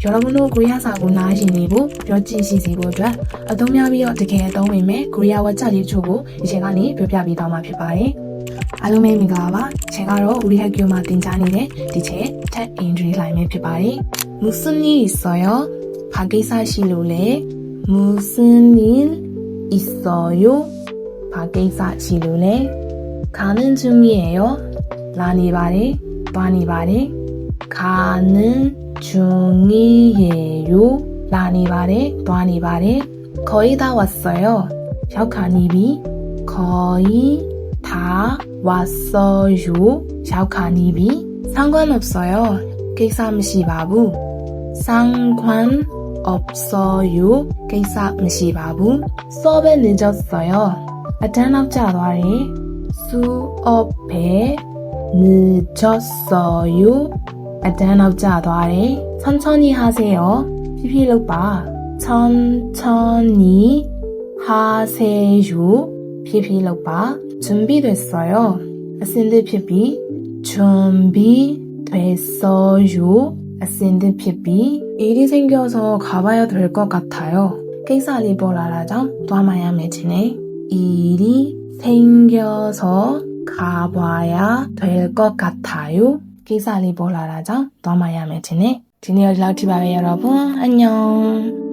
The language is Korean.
여러분도 코리아 사고 나시니고 벼치시시고죠. 동야비어 되게 도움이메 코리아 와짜리 초고 시간이 벼벼비 담아 비바에 알로메미가와 제가로 우리 학교만 띵자니네 디체 책 인트리 라임에 비바에 무슨 일 있어요? 밖에 사시룰래? 무슨 일 있어요? 밖에 사시룰래? 가는 중이에요. 라니바레 바니바레 가는 중이에요. 라니바레 바니바레 거의 다 왔어요. 샤오카니비 거의 다 왔어요. 샤오카니비 상관없어요. 깨삼시바부 상관없어요. 깨삼시바부 수업에 늦었어요. 아탄압자와리 수업에 늦었어요. 아탄압자와리 천천히 하세요. 피피룩바 천천히 하세요. 피피룩바 준비됐어요. 아신드 피피 준비됐어요. 아신드 피피 일이 생겨서 가봐야 될 것 같아요. 깨사리 보라라장 또아마야 매치네. 일이 생겨서 가봐야 될 것 같아요. 깨사리 보라라장 또아마야 매치네. 디니어 라우티바베 여러분 안녕.